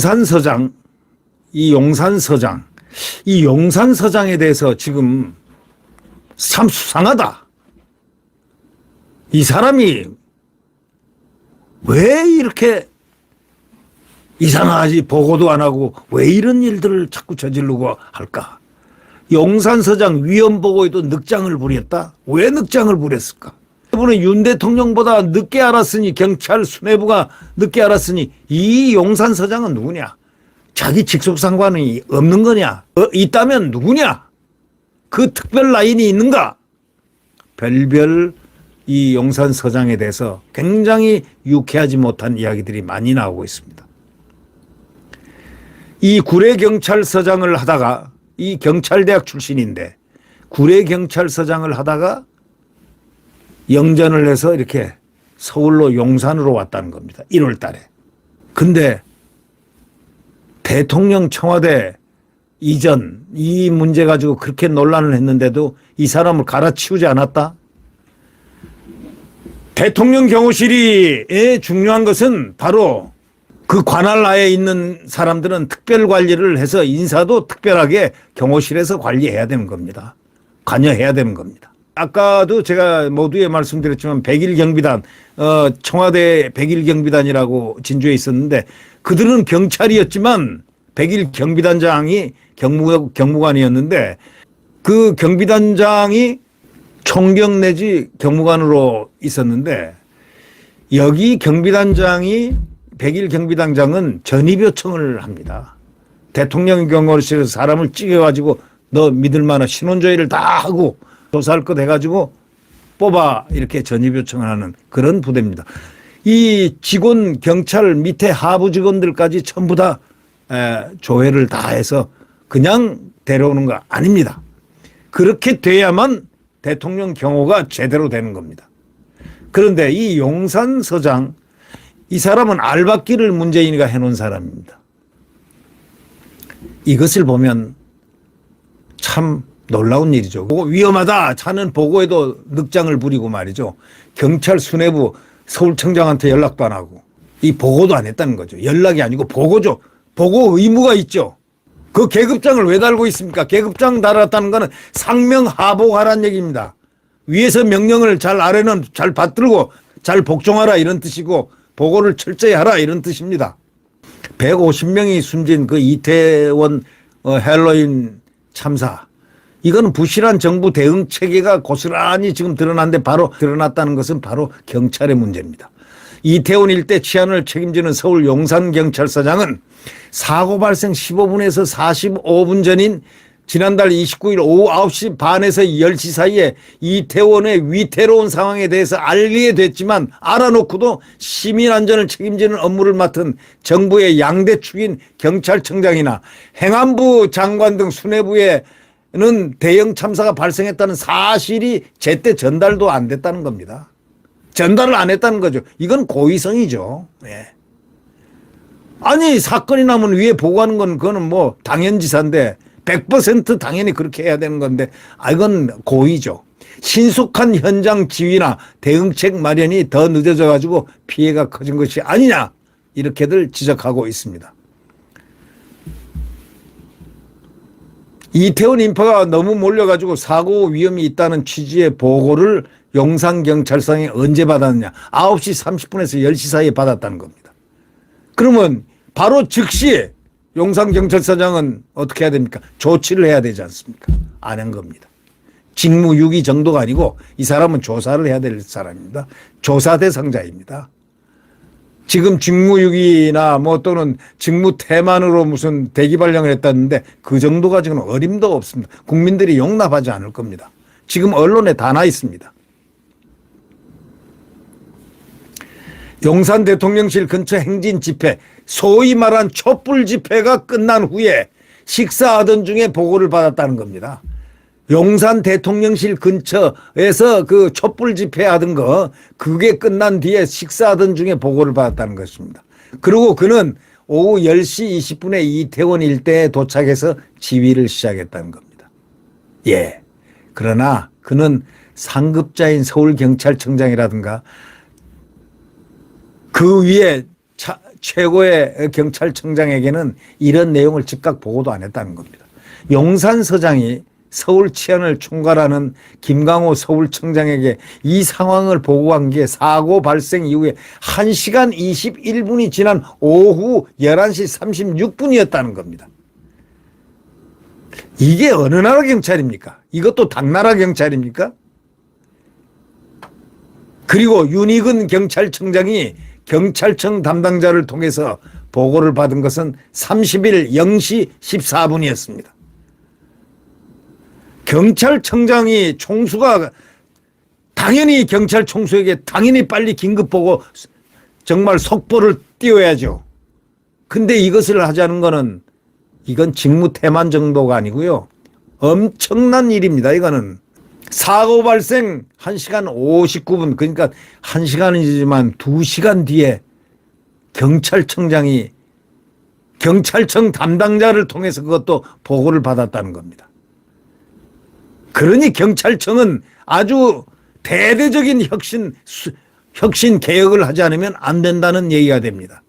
용산서장, 이 용산서장, 이 용산서장에 대해서 지금 참 수상하다. 이 사람이 왜 이렇게 이상하지, 보고도 안 하고 왜 이런 일들을 자꾸 저지르고 할까? 용산서장 위험 보고에도 늑장을 부렸다? 왜 늑장을 부렸을까? 이번에 윤 대통령보다 늦게 알았으니, 경찰 수뇌부가 늦게 알았으니 이 용산서장은 누구냐? 자기 직속 상관이 없는 거냐? 있다면 누구냐? 그 특별 라인이 있는가? 별별 이 용산서장에 대해서 굉장히 유쾌하지 못한 이야기들이 많이 나오고 있습니다. 이 구례경찰서장을 하다가, 이 경찰대학 출신인데 구례경찰서장을 하다가 영전을 해서 이렇게 서울로 용산으로 왔다는 겁니다. 1월 달에. 근데 대통령 청와대 이전 이 문제 가지고 그렇게 논란을 했는데도 이 사람을 갈아치우지 않았다? 대통령 경호실이 중요한 것은 바로 그 관할 하에 있는 사람들은 특별 관리를 해서 인사도 특별하게 경호실에서 관리해야 되는 겁니다. 관여해야 되는 겁니다. 아까도 제가 모두에 말씀드렸지만 100일 경비단, 청와대 100일 경비단이라고 진주에 있었는데 그들은 경찰이었지만 100일 경비단장이 경무관이었는데 그 경비단장이 총경 내지 경무관으로 있었는데 여기 경비단장이 100일 경비단장은 전입 요청을 합니다. 대통령 경호실에서 사람을 찍어가지고 너 믿을 만한 신원조회를 다 하고 조사할 것 해가지고 뽑아 이렇게 전입 요청을 하는 그런 부대입니다. 이 직원 경찰 밑에 하부 직원들까지 전부 다 조회를 다 해서 그냥 데려오는 거 아닙니다. 그렇게 돼야만 대통령 경호가 제대로 되는 겁니다. 그런데 이 용산서장, 이 사람은 알박기를 문재인이가 해놓은 사람입니다. 이것을 보면 참 놀라운 일이죠. 위험하다 차는 보고에도 늑장을 부리고 말이죠. 경찰 수뇌부 서울청장한테 연락도 안 하고 이 보고도 안 했다는 거죠. 연락이 아니고 보고죠. 보고 의무가 있죠. 그 계급장을 왜 달고 있습니까? 계급장 달았다는 거는 상명하복하라는 얘기입니다. 위에서 명령을 아래는 잘 받들고 잘 복종하라 이런 뜻이고 보고를 철저히 하라 이런 뜻입니다. 150명이 숨진 그 이태원 헬로윈 참사, 이거는 부실한 정부 대응 체계가 고스란히 지금 드러났는데 바로 드러났다는 것은 바로 경찰의 문제입니다. 이태원 일대 치안을 책임지는 서울 용산경찰서장은 사고 발생 15분에서 45분 전인 지난달 29일 오후 9시 반에서 10시 사이에 이태원의 위태로운 상황에 대해서 알게 됐지만 알아놓고도 시민 안전을 책임지는 업무를 맡은 정부의 양대 축인 경찰청장이나 행안부 장관 등 수뇌부에는 대형 참사가 발생했다는 사실이 제때 전달도 안 됐다는 겁니다. 전달을 안 했다는 거죠. 이건 고의성이죠. 예. 아니 사건이 나면 위에 보고하는 건 그거는 뭐 당연지사인데 100% 당연히 그렇게 해야 되는 건데 이건 고의죠. 신속한 현장 지휘나 대응책 마련이 더 늦어져 가지고 피해가 커진 것이 아니냐 이렇게들 지적하고 있습니다. 이태원 인파가 너무 몰려가지고 사고 위험이 있다는 취지의 보고를 용산경찰서에 언제 받았느냐? 9시 30분에서 10시 사이에 받았다는 겁니다. 그러면 바로 즉시 용산경찰서장은 어떻게 해야 됩니까? 조치를 해야 되지 않습니까? 안 한 겁니다. 직무유기 정도가 아니고 이 사람은 조사를 해야 될 사람입니다. 조사 대상자입니다. 지금 직무유기나 뭐 또는 직무태만으로 무슨 대기 발령을 했다는데 그 정도가 지금 어림도 없습니다. 국민들이 용납하지 않을 겁니다. 지금 언론에 다 나 있습니다. 용산 대통령실 근처 행진 집회, 소위 말한 촛불 집회가 끝난 후에 식사하던 중에 보고를 받았다는 겁니다. 용산 대통령실 근처에서 그 촛불 집회 하던 거, 그게 끝난 뒤에 식사하던 중에 보고를 받았다는 것입니다. 그리고 그는 오후 10시 20분에 이태원 일대에 도착해서 지휘를 시작했다는 겁니다. 예. 그러나 그는 상급자인 서울경찰청장이라든가 그 위에 최고의 경찰청장에게는 이런 내용을 즉각 보고도 안 했다는 겁니다. 용산서장이 서울 치안을 총괄하는 김강호 서울청장에게 이 상황을 보고한 게 사고 발생 이후에 1시간 21분이 지난 오후 11시 36분이었다는 겁니다. 이게 어느 나라 경찰입니까? 이것도 당나라 경찰입니까? 그리고 윤희근 경찰청장이 경찰청 담당자를 통해서 보고를 받은 것은 30일 0시 14분이었습니다. 경찰청장이 총수가 당연히 경찰 총수에게 당연히 빨리 긴급보고 정말 속보를 띄워야죠. 근데 이것을 하자는 거는 이건 직무태만 정도가 아니고요. 엄청난 일입니다. 이거는. 사고 발생 1시간 59분 그러니까 1시간이지만 2시간 뒤에 경찰청장이 경찰청 담당자를 통해서 그것도 보고를 받았다는 겁니다. 그러니 경찰청은 아주 대대적인 혁신 개혁을 하지 않으면 안 된다는 얘기가 됩니다.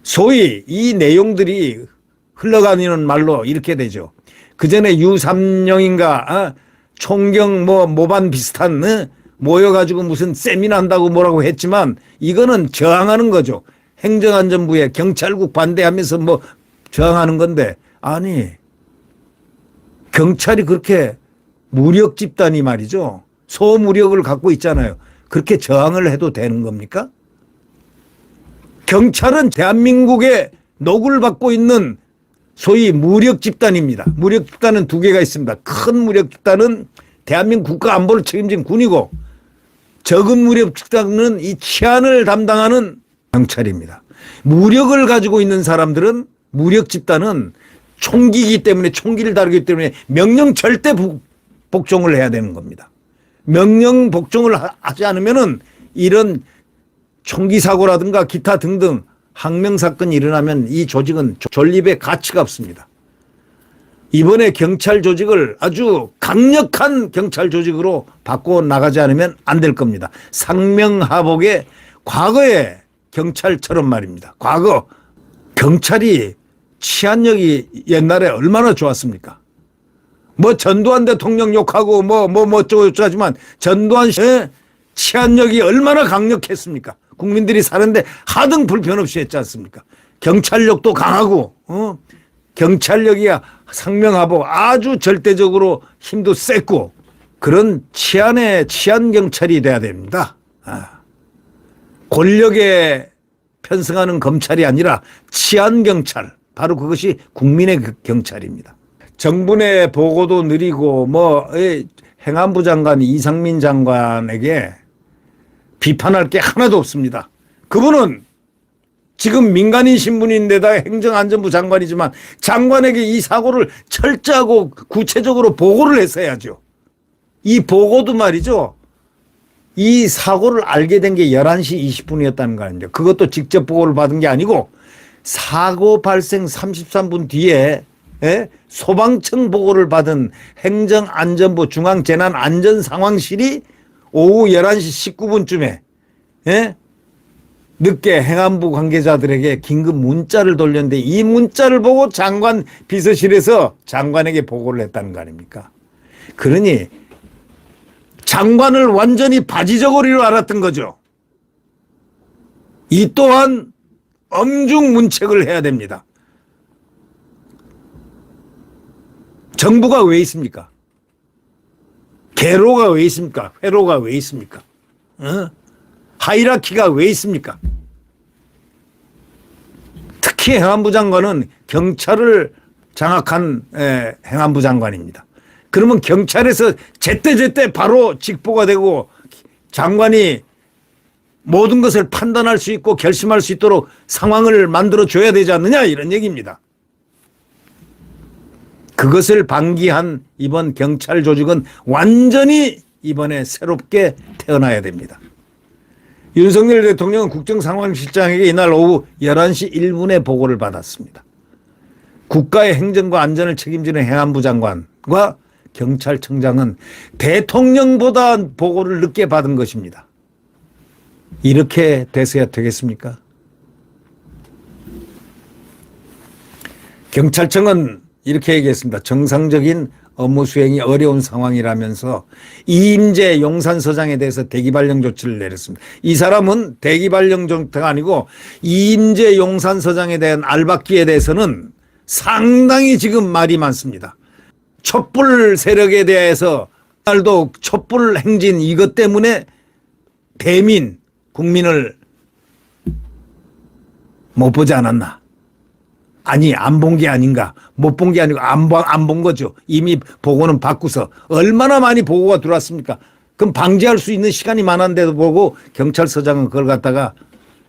소위 이 내용들이 흘러가는 말로 이렇게 되죠. 그 전에 유삼룡인가 총경 모반 비슷한 모여가지고 무슨 세미나 한다고 뭐라고 했지만 이거는 저항하는 거죠. 행정안전부에 경찰국 반대하면서 저항하는 건데 아니 경찰이 그렇게 무력 집단이 말이죠. 소무력을 갖고 있잖아요. 그렇게 저항을 해도 되는 겁니까? 경찰은 대한민국의 녹을 받고 있는 소위 무력 집단입니다. 무력 집단은 두 개가 있습니다. 큰 무력 집단은 대한민국 국가 안보를 책임진 군이고 적은 무력 집단은 이 치안을 담당하는 경찰입니다. 무력을 가지고 있는 사람들은 무력 집단은 총기이기 때문에 총기를 다루기 때문에 명령 절대 복종을 해야 되는 겁니다. 명령 복종을 하지 않으면은 이런 총기 사고라든가 기타 등등 항명사건이 일어나면 이 조직은 존립의 가치가 없습니다. 이번에 경찰 조직을 아주 강력한 경찰 조직으로 바꿔 나가지 않으면 안 될 겁니다. 상명하복의 과거의 경찰처럼 말입니다. 과거 경찰이 치안력이 옛날에 얼마나 좋았습니까? 전두환 대통령 욕하고 어쩌고 하지만 전두환 씨의 치안력이 얼마나 강력했습니까? 국민들이 사는데 하등 불편 없이 했지 않습니까? 경찰력도 강하고 경찰력이 상명하복 아주 절대적으로 힘도 셌고 그런 치안 경찰이 돼야 됩니다. 권력에 편승하는 검찰이 아니라 치안 경찰 바로 그것이 국민의 경찰입니다. 정부 내 보고도 느리고 행안부 장관 이상민 장관에게 비판할 게 하나도 없습니다. 그분은 지금 민간인 신분인데다 행정안전부 장관이지만 장관에게 이 사고를 철저하고 구체적으로 보고를 했어야죠. 이 보고도 말이죠. 이 사고를 알게 된 게 11시 20분이었다는 거 아닙니까? 그것도 직접 보고를 받은 게 아니고 사고 발생 33분 뒤에 소방청 보고를 받은 행정안전부 중앙재난안전상황실이 오후 11시 19분쯤에 늦게 행안부 관계자들에게 긴급 문자를 돌렸는데 이 문자를 보고 장관 비서실에서 장관에게 보고를 했다는 거 아닙니까? 그러니 장관을 완전히 바지저고리로 알았던 거죠. 이 또한 엄중 문책을 해야 됩니다. 정부가 왜 있습니까? 계로가 왜 있습니까? 회로가 왜 있습니까? 하이라키가 왜 있습니까? 특히 행안부 장관은 경찰을 장악한 행안부 장관입니다. 그러면 경찰에서 제때제때 바로 직보가 되고 장관이 모든 것을 판단할 수 있고 결심할 수 있도록 상황을 만들어 줘야 되지 않느냐 이런 얘기입니다. 그것을 방기한 이번 경찰 조직은 완전히 이번에 새롭게 태어나야 됩니다. 윤석열 대통령은 국정상황실장에게 이날 오후 11시 1분에 보고를 받았습니다. 국가의 행정과 안전을 책임지는 행안부 장관과 경찰청장은 대통령보다 보고를 늦게 받은 것입니다. 이렇게 돼서야 되겠습니까? 경찰청은 이렇게 얘기했습니다. 정상적인 업무 수행이 어려운 상황이라면서 이임재 용산서장에 대해서 대기발령 조치를 내렸습니다. 이 사람은 대기발령 조치가 아니고 이임재 용산서장에 대한 알박기에 대해서는 상당히 지금 말이 많습니다. 촛불 세력에 대해서 날도 촛불 행진 이것 때문에 대민 국민을 못 보지 않았나? 아니 안 본 게 아닌가? 못 본 게 아니고 안 본 거죠. 이미 보고는 받고서 얼마나 많이 보고가 들어왔습니까? 그럼 방지할 수 있는 시간이 많은데도 보고 경찰서장은 그걸 갖다가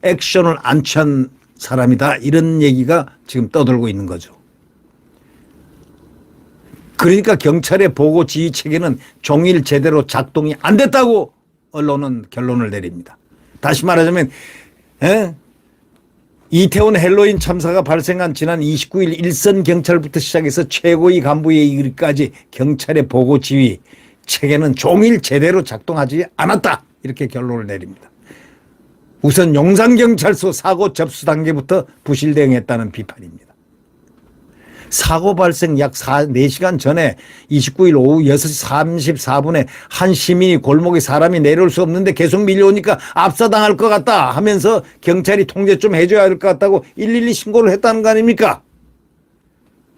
액션을 안 취한 사람이다 이런 얘기가 지금 떠돌고 있는 거죠. 그러니까 경찰의 보고 지휘 체계는 종일 제대로 작동이 안 됐다고 언론은 결론을 내립니다. 다시 말하자면 이태원 헬로윈 참사가 발생한 지난 29일 일선 경찰부터 시작해서 최고위 간부에 이르기까지 경찰의 보고 지휘 체계는 종일 제대로 작동하지 않았다 이렇게 결론을 내립니다. 우선 용산경찰서 사고 접수 단계부터 부실 대응했다는 비판입니다. 사고 발생 약 4시간 전에 29일 오후 6시 34분에 한 시민이 골목에 사람이 내려올 수 없는데 계속 밀려오니까 압사당할 것 같다 하면서 경찰이 통제 좀 해줘야 할 것 같다고 112 신고를 했다는 거 아닙니까?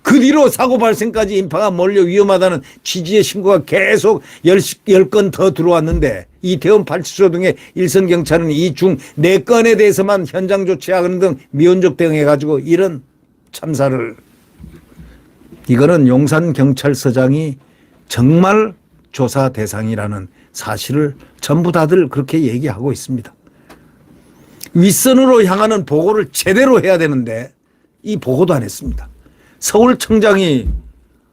그 뒤로 사고 발생까지 인파가 몰려 위험하다는 취지의 신고가 계속 10건 더 들어왔는데 이태원 파출소 등의 일선 경찰은 이 중 4건에 대해서만 현장 조치하는 등 미온적 대응해가지고 이런 참사를 이거는 용산경찰서장이 정말 조사 대상이라는 사실을 전부 다들 그렇게 얘기하고 있습니다. 윗선으로 향하는 보고를 제대로 해야 되는데 이 보고도 안 했습니다. 서울청장이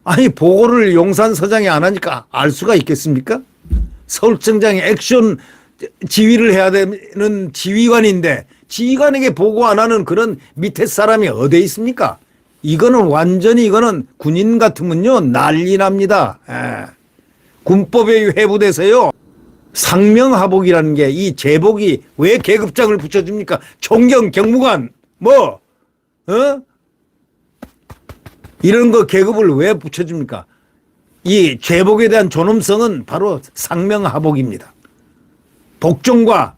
아니 보고를 용산서장이 안 하니까 알 수가 있겠습니까? 서울청장이 액션 지휘를 해야 되는 지휘관인데 지휘관에게 보고 안 하는 그런 밑에 사람이 어디에 있습니까? 이거는 완전히 이거는 군인 같으면요 난리 납니다. 군법에 회부돼서요 상명하복이라는 게 이 제복이 왜 계급장을 붙여줍니까? 총경 경무관 이런 거 계급을 왜 붙여줍니까? 이 제복에 대한 존엄성은 바로 상명하복입니다. 복종과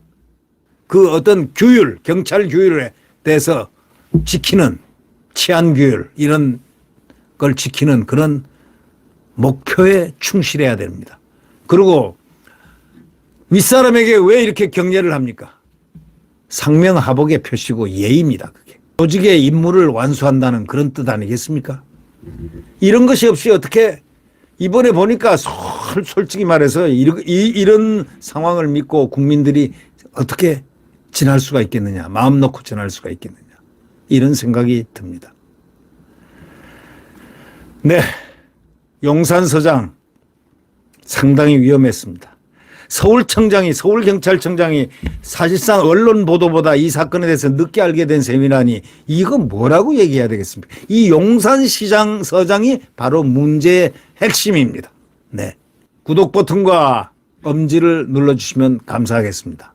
그 어떤 규율 경찰 규율에 대해서 지키는 치안 규율 이런 걸 지키는 그런 목표에 충실해야 됩니다. 그리고 윗사람에게 왜 이렇게 경례를 합니까? 상명하복의 표시고 예의입니다. 그게 조직의 임무를 완수한다는 그런 뜻 아니겠습니까? 이런 것이 없이 어떻게 이번에 보니까 솔직히 말해서 이런 상황을 믿고 국민들이 어떻게 지날 수가 있겠느냐 마음 놓고 지날 수가 있겠느냐 이런 생각이 듭니다. 네, 용산서장 상당히 위험했습니다. 서울경찰청장이 사실상 언론 보도보다 이 사건에 대해서 늦게 알게 된 셈이라니 이거 뭐라고 얘기해야 되겠습니까? 이 용산시장 서장이 바로 문제의 핵심입니다. 네, 구독 버튼과 엄지를 눌러주시면 감사하겠습니다.